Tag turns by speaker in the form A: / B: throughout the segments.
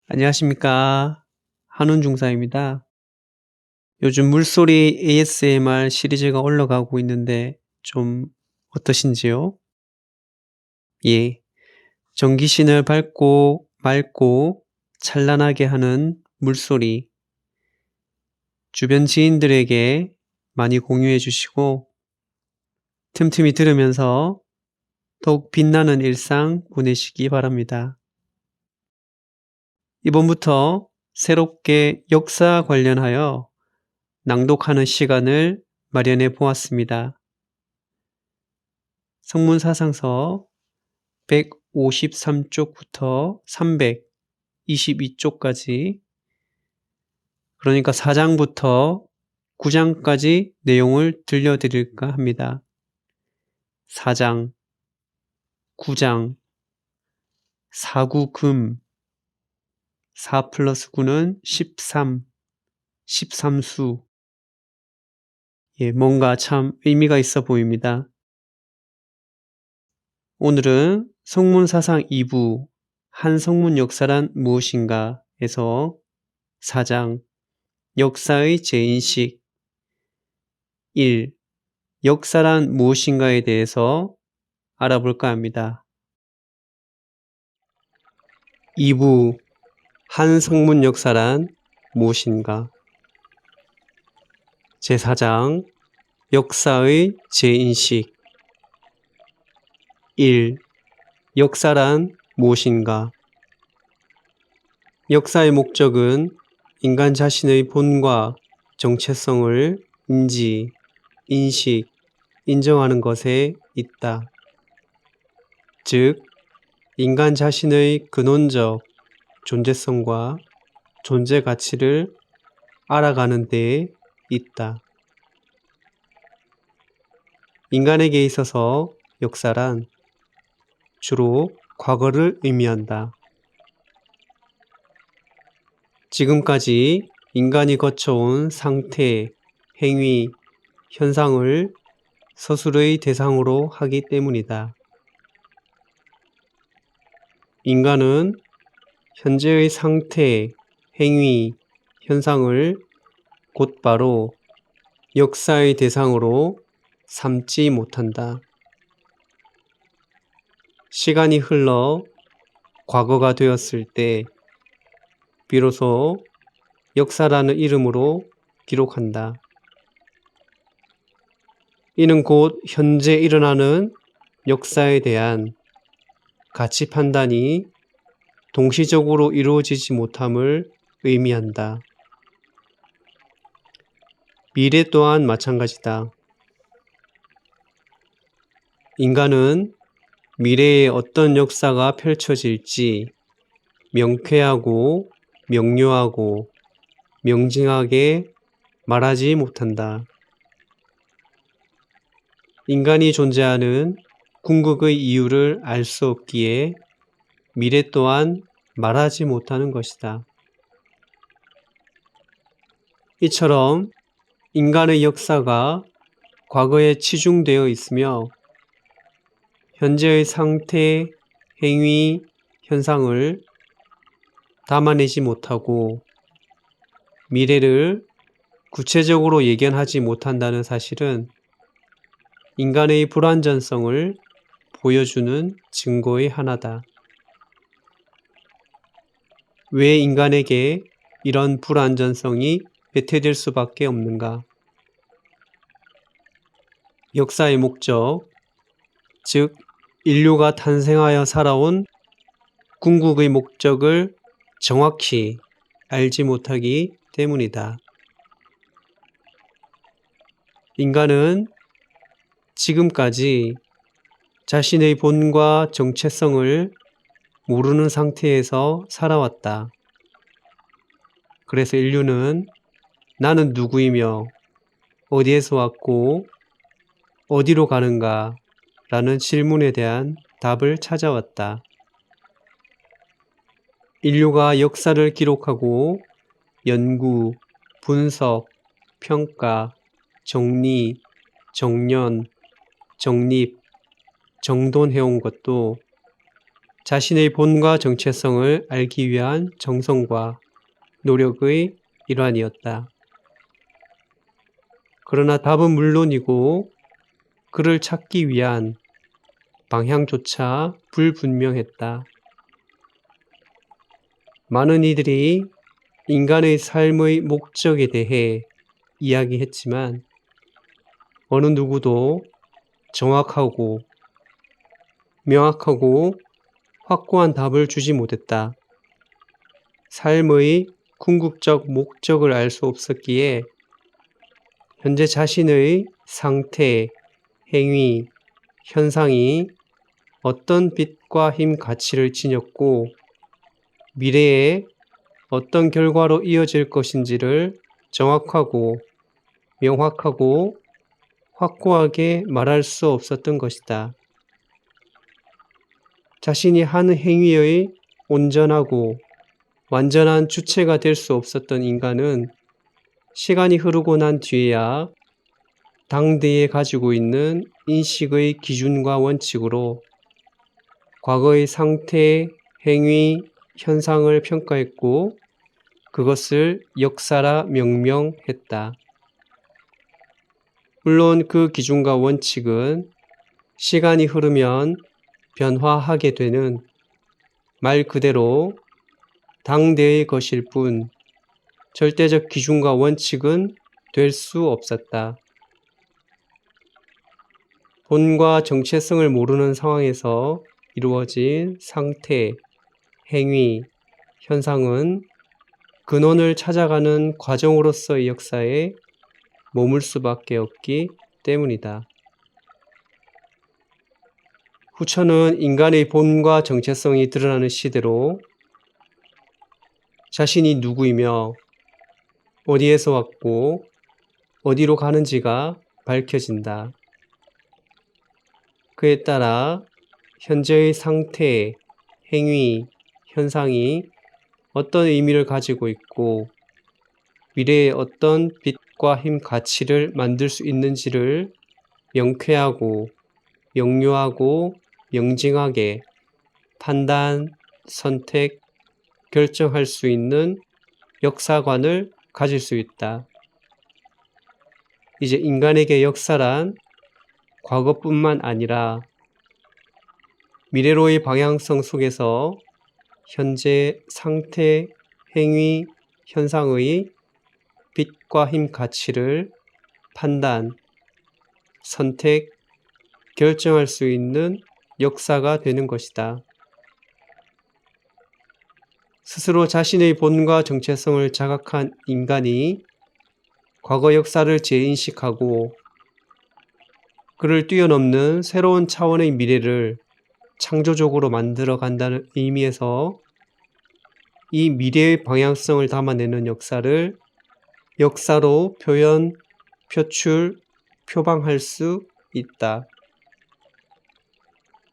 A: 안녕하십니까. 한운 중사입니다. 요즘 물소리 ASMR 시리즈가 올라가고 있는데 좀 어떠신지요? 예. 전기신을 밝고 맑고 찬란하게 하는 물소리 주변 지인들에게 많이 공유해 주시고 틈틈이 들으면서 더욱 빛나는 일상 보내시기 바랍니다. 이번부터 새롭게 역사 관련하여 낭독하는 시간을 마련해 보았습니다. 성문사상서 153쪽부터 322쪽까지, 그러니까 4장부터 9장까지 내용을 들려드릴까 합니다. 4장, 9장, 4구금, 4 플러스 9는 13, 13수. 뭔가 참 의미가 있어 보입니다. 오늘은 성문사상 2부, 한성문 역사란 무엇인가 에서 4장, 역사의 재인식 1. 역사란 무엇인가에 대해서 알아볼까 합니다. 2부, 한성문 역사란 무엇인가? 제4장, 역사의 재인식 1. 역사란 무엇인가? 역사의 목적은 인간 자신의 본과 정체성을 인지, 인식, 인정하는 것에 있다. 즉, 인간 자신의 근원적 존재성과 존재 가치를 알아가는 데에 있다. 인간에게 있어서 역사란 주로 과거를 의미한다. 지금까지 인간이 거쳐온 상태, 행위, 현상을 서술의 대상으로 하기 때문이다. 인간은 현재의 상태, 행위, 현상을 곧바로 역사의 대상으로 삼지 못한다. 시간이 흘러 과거가 되었을 때 비로소 역사라는 이름으로 기록한다. 이는 곧 현재 일어나는 역사에 대한 가치 판단이 동시적으로 이루어지지 못함을 의미한다. 미래 또한 마찬가지다. 인간은 미래에 어떤 역사가 펼쳐질지 명쾌하고 명료하고 명징하게 말하지 못한다. 인간이 존재하는 궁극의 이유를 알 수 없기에 미래 또한 말하지 못하는 것이다. 이처럼 인간의 역사가 과거에 치중되어 있으며 현재의 상태, 행위, 현상을 담아내지 못하고 미래를 구체적으로 예견하지 못한다는 사실은 인간의 불완전성을 보여주는 증거의 하나다. 왜 인간에게 이런 불완전성이 배태될 수밖에 없는가? 역사의 목적, 즉 인류가 탄생하여 살아온 궁극의 목적을 정확히 알지 못하기 때문이다. 인간은 지금까지 자신의 본과 정체성을 모르는 상태에서 살아왔다. 그래서 인류는 나는 누구이며 어디에서 왔고 어디로 가는가 라는 질문에 대한 답을 찾아왔다. 인류가 역사를 기록하고 연구, 분석, 평가, 정리, 정연, 정립, 정돈해온 것도 자신의 본과 정체성을 알기 위한 정성과 노력의 일환이었다. 그러나 답은 물론이고 그를 찾기 위한 방향조차 불분명했다. 많은 이들이 인간의 삶의 목적에 대해 이야기했지만 어느 누구도 정확하고 명확하고 확고한 답을 주지 못했다. 삶의 궁극적 목적을 알 수 없었기에 현재 자신의 상태, 행위, 현상이 어떤 빛과 힘 가치를 지녔고 미래에 어떤 결과로 이어질 것인지를 정확하고 명확하고 확고하게 말할 수 없었던 것이다. 자신이 하는 행위의 온전하고 완전한 주체가 될 수 없었던 인간은 시간이 흐르고 난 뒤에야 당대에 가지고 있는 인식의 기준과 원칙으로 과거의 상태, 행위, 현상을 평가했고 그것을 역사라 명명했다. 물론 그 기준과 원칙은 시간이 흐르면 변화하게 되는 말 그대로 당대의 것일 뿐 절대적 기준과 원칙은 될 수 없었다. 본과 정체성을 모르는 상황에서 이루어진 상태, 행위, 현상은 근원을 찾아가는 과정으로서의 역사에 머물 수밖에 없기 때문이다. 후천은 인간의 본과 정체성이 드러나는 시대로 자신이 누구이며 어디에서 왔고 어디로 가는지가 밝혀진다. 그에 따라 현재의 상태, 행위, 현상이 어떤 의미를 가지고 있고 미래에 어떤 빛과 힘 가치를 만들 수 있는지를 명쾌하고 명료하고 명징하게 판단, 선택, 결정할 수 있는 역사관을 가질 수 있다. 이제 인간에게 역사란 과거뿐만 아니라 미래로의 방향성 속에서 현재 상태, 행위, 현상의 빛과 힘 가치를 판단, 선택, 결정할 수 있는 역사가 되는 것이다. 스스로 자신의 본과 정체성을 자각한 인간이 과거 역사를 재인식하고 그를 뛰어넘는 새로운 차원의 미래를 창조적으로 만들어 간다는 의미에서 이 미래의 방향성을 담아내는 역사를 역사로 표현, 표출, 표방할 수 있다.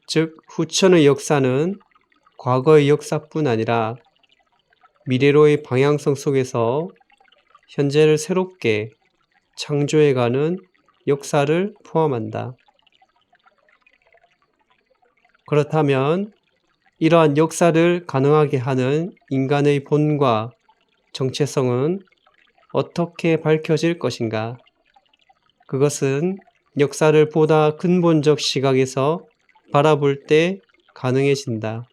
A: 즉, 후천의 역사는 과거의 역사뿐 아니라 미래로의 방향성 속에서 현재를 새롭게 창조해가는 역사를 포함한다. 그렇다면 이러한 역사를 가능하게 하는 인간의 본과 정체성은 어떻게 밝혀질 것인가? 그것은 역사를 보다 근본적 시각에서 바라볼 때 가능해진다.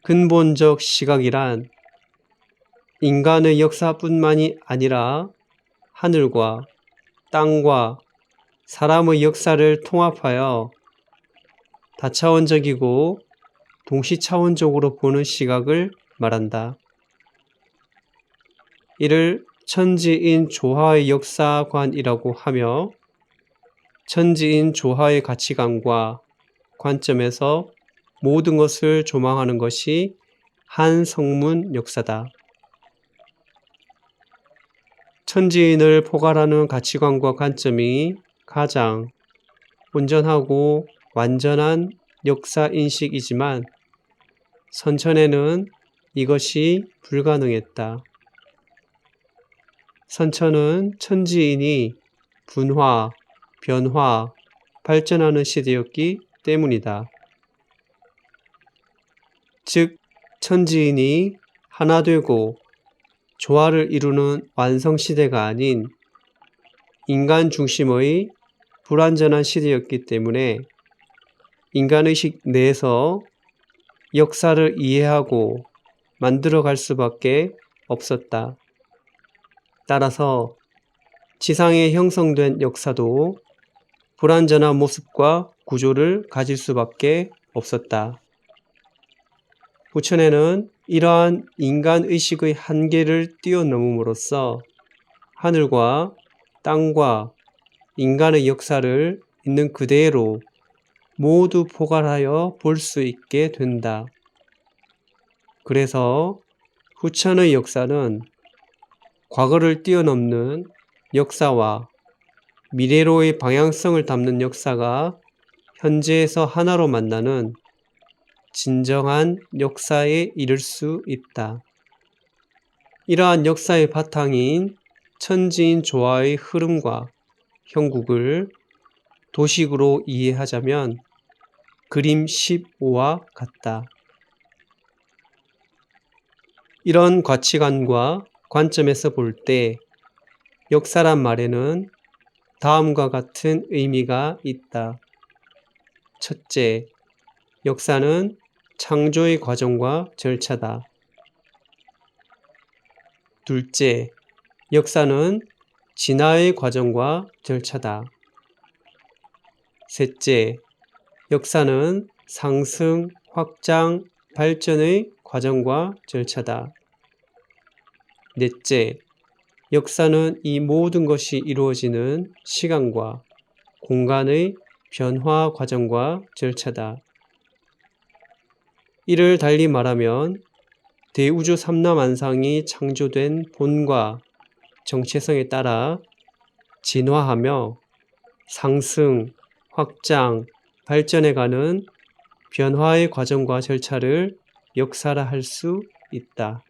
A: 근본적 시각이란 인간의 역사뿐만이 아니라 하늘과 땅과 사람의 역사를 통합하여 다차원적이고 동시차원적으로 보는 시각을 말한다. 이를 천지인 조화의 역사관이라고 하며 천지인 조화의 가치관과 관점에서 모든 것을 조망하는 것이 한성문 역사다. 천지인을 포괄하는 가치관과 관점이 가장 온전하고 완전한 역사인식이지만 선천에는 이것이 불가능했다. 선천은 천지인이 분화, 변화, 발전하는 시대였기 때문이다. 즉 천지인이 하나 되고 조화를 이루는 완성시대가 아닌 인간 중심의 불완전한 시대였기 때문에 인간의식 내에서 역사를 이해하고 만들어갈 수밖에 없었다. 따라서 지상에 형성된 역사도 불완전한 모습과 구조를 가질 수밖에 없었다. 부처님은 이러한 인간의식의 한계를 뛰어넘음으로써 하늘과 땅과 인간의 역사를 있는 그대로 모두 포괄하여 볼 수 있게 된다. 그래서 후천의 역사는 과거를 뛰어넘는 역사와 미래로의 방향성을 담는 역사가 현재에서 하나로 만나는 진정한 역사에 이를 수 있다. 이러한 역사의 바탕인 천지인 조화의 흐름과 형국을 도식으로 이해하자면 그림 15와 같다. 이런 가치관과 관점에서 볼 때 역사란 말에는 다음과 같은 의미가 있다. 첫째, 역사는 창조의 과정과 절차다. 둘째, 역사는 진화의 과정과 절차다. 셋째, 역사는 상승, 확장, 발전의 과정과 절차다. 넷째, 역사는 이 모든 것이 이루어지는 시간과 공간의 변화 과정과 절차다. 이를 달리 말하면 대우주 삼라만상이 창조된 본과 정체성에 따라 진화하며 상승, 확장, 발전해가는 변화의 과정과 절차를 역사라 할 수 있다.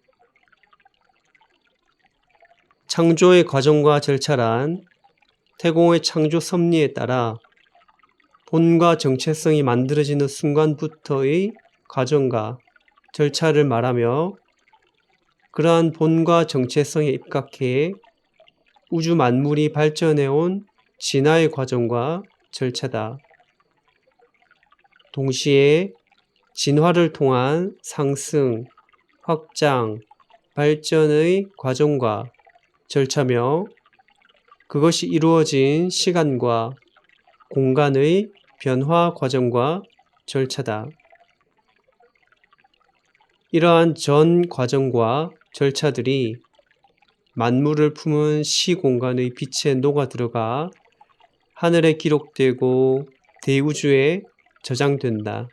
A: 창조의 과정과 절차란 태공의 창조 섭리에 따라 본과 정체성이 만들어지는 순간부터의 과정과 절차를 말하며 그러한 본과 정체성에 입각해 우주 만물이 발전해온 진화의 과정과 절차다. 동시에 진화를 통한 상승, 확장, 발전의 과정과 절차며 그것이 이루어진 시간과 공간의 변화 과정과 절차다. 이러한 전 과정과 절차들이 만물을 품은 시공간의 빛에 녹아들어가 하늘에 기록되고 대우주에 저장된다.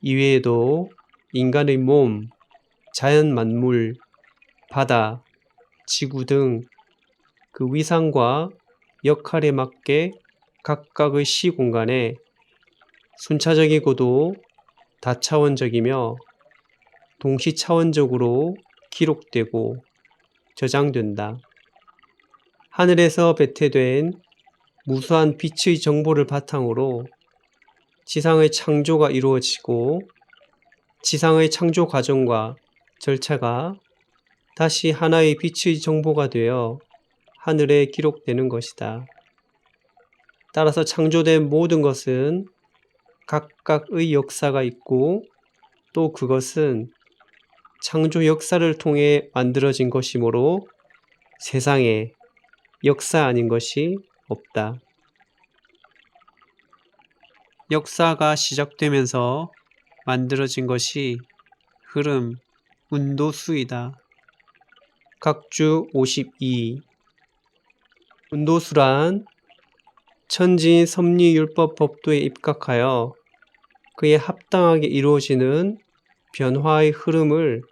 A: 이외에도 인간의 몸, 자연 만물, 바다, 지구 등 그 위상과 역할에 맞게 각각의 시공간에 순차적이고도 다차원적이며 동시차원적으로 기록되고 저장된다. 하늘에서 배태된 무수한 빛의 정보를 바탕으로 지상의 창조가 이루어지고 지상의 창조 과정과 절차가 다시 하나의 빛의 정보가 되어 하늘에 기록되는 것이다. 따라서 창조된 모든 것은 각각의 역사가 있고 또 그것은 창조 역사를 통해 만들어진 것이므로 세상에 역사 아닌 것이 없다. 역사가 시작되면서 만들어진 것이 흐름, 운도수이다. 각주 52. 운도수란 천지인 섭리율법 법도에 입각하여 그에 합당하게 이루어지는 변화의 흐름을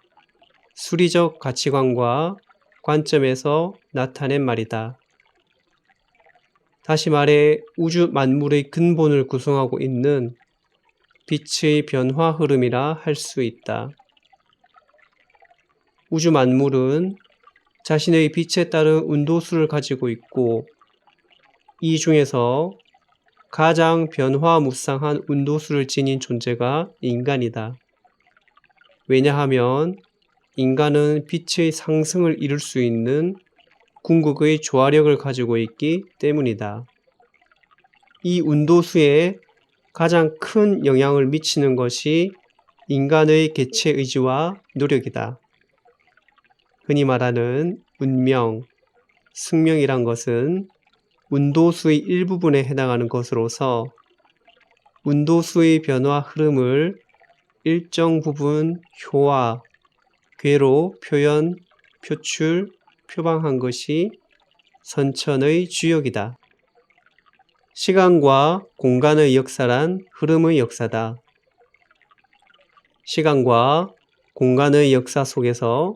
A: 수리적 가치관과 관점에서 나타낸 말이다. 다시 말해 우주 만물의 근본을 구성하고 있는 빛의 변화 흐름이라 할 수 있다. 우주 만물은 자신의 빛에 따른 운도수를 가지고 있고 이 중에서 가장 변화무쌍한 운도수를 지닌 존재가 인간이다. 왜냐하면 인간은 빛의 상승을 이룰 수 있는 궁극의 조화력을 가지고 있기 때문이다. 이 운도수에 가장 큰 영향을 미치는 것이 인간의 개체 의지와 노력이다. 흔히 말하는 운명, 승명이란 것은 운도수의 일부분에 해당하는 것으로서 운도수의 변화 흐름을 일정 부분 효와 궤로 표현, 표출, 표방한 것이 선천의 주역이다. 시간과 공간의 역사란 흐름의 역사다. 시간과 공간의 역사 속에서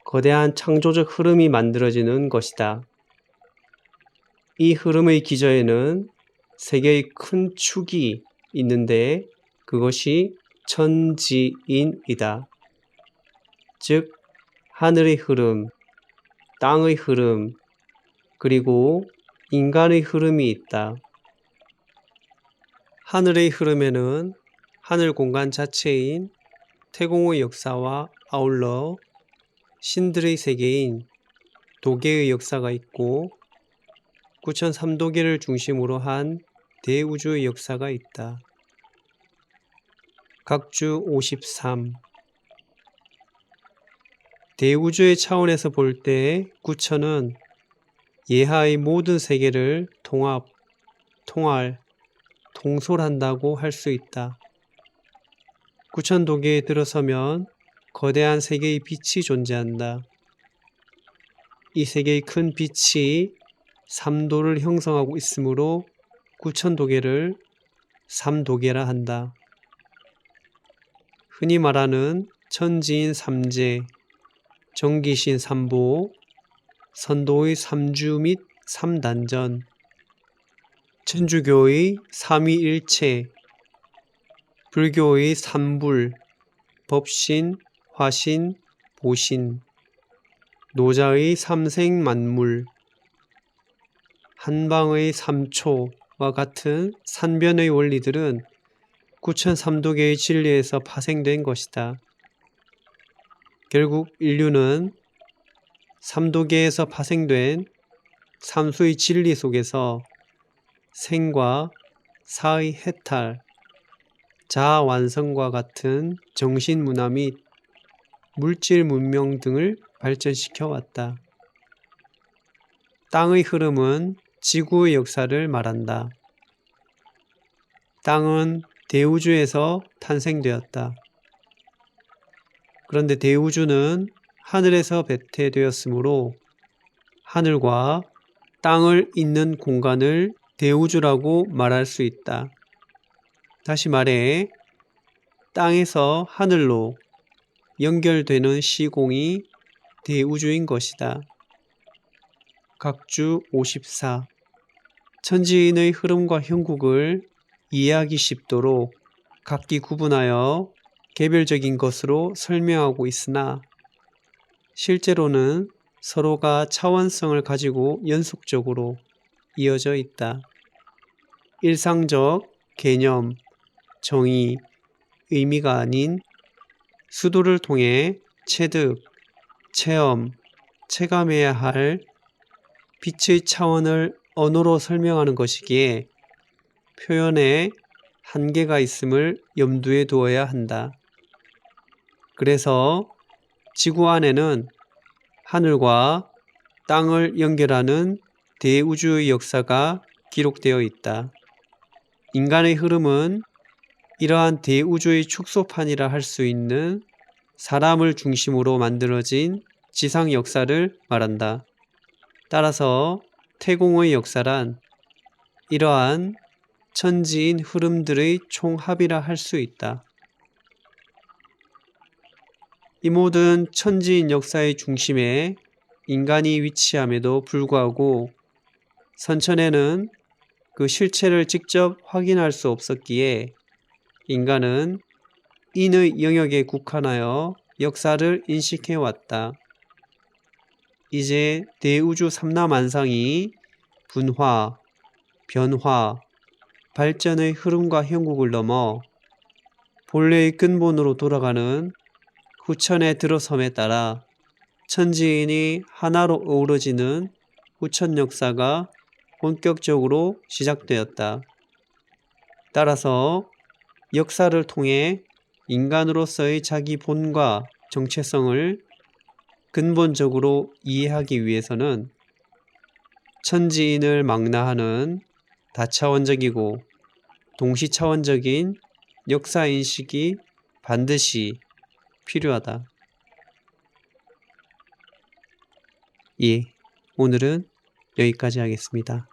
A: 거대한 창조적 흐름이 만들어지는 것이다. 이 흐름의 기저에는 세 개의 큰 축이 있는데 그것이 천지인이다. 즉 하늘의 흐름, 땅의 흐름, 그리고 인간의 흐름이 있다. 하늘의 흐름에는 하늘 공간 자체인 태공의 역사와 아울러 신들의 세계인 도계의 역사가 있고 9003도계를 중심으로 한 대우주의 역사가 있다. 각주 53. 대우주의 차원에서 볼 때 구천은 예하의 모든 세계를 통합, 통할, 통솔한다고 할 수 있다. 구천도계에 들어서면 거대한 세계의 빛이 존재한다. 이 세계의 큰 빛이 삼도를 형성하고 있으므로 구천도계를 삼도계라 한다. 흔히 말하는 천지인 삼재, 정기신 삼보, 선도의 삼주 및 삼단전, 천주교의 삼위일체, 불교의 삼불, 법신, 화신, 보신, 노자의 삼생만물, 한방의 삼초와 같은 산변의 원리들은 구천삼도계의 진리에서 파생된 것이다. 결국 인류는 삼도계에서 파생된 삼수의 진리 속에서 생과 사의 해탈, 자아 완성과 같은 정신문화 및 물질 문명 등을 발전시켜 왔다. 땅의 흐름은 지구의 역사를 말한다. 땅은 대우주에서 탄생되었다. 그런데 대우주는 하늘에서 배태되었으므로 하늘과 땅을 잇는 공간을 대우주라고 말할 수 있다. 다시 말해 땅에서 하늘로 연결되는 시공이 대우주인 것이다. 각주 54. 천지인의 흐름과 형국을 이해하기 쉽도록 각기 구분하여 개별적인 것으로 설명하고 있으나 실제로는 서로가 차원성을 가지고 연속적으로 이어져 있다. 일상적 개념, 정의, 의미가 아닌 수도를 통해 체득, 체험, 체감해야 할 빛의 차원을 언어로 설명하는 것이기에 표현에 한계가 있음을 염두에 두어야 한다. 그래서 지구 안에는 하늘과 땅을 연결하는 대우주의 역사가 기록되어 있다. 인간의 흐름은 이러한 대우주의 축소판이라 할 수 있는 사람을 중심으로 만들어진 지상 역사를 말한다. 따라서 태공의 역사란 이러한 천지인 흐름들의 총합이라 할 수 있다. 이 모든 천지인 역사의 중심에 인간이 위치함에도 불구하고 선천에는 그 실체를 직접 확인할 수 없었기에 인간은 인의 영역에 국한하여 역사를 인식해왔다. 이제 대우주 삼라만상이 분화, 변화, 발전의 흐름과 형국을 넘어 본래의 근본으로 돌아가는 후천에 들어섬에 따라 천지인이 하나로 어우러지는 후천 역사가 본격적으로 시작되었다. 따라서 역사를 통해 인간으로서의 자기 본과 정체성을 근본적으로 이해하기 위해서는 천지인을 망라하는 다차원적이고 동시차원적인 역사인식이 반드시 필요하다. 예, 오늘은 여기까지 하겠습니다.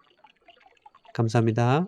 A: 감사합니다.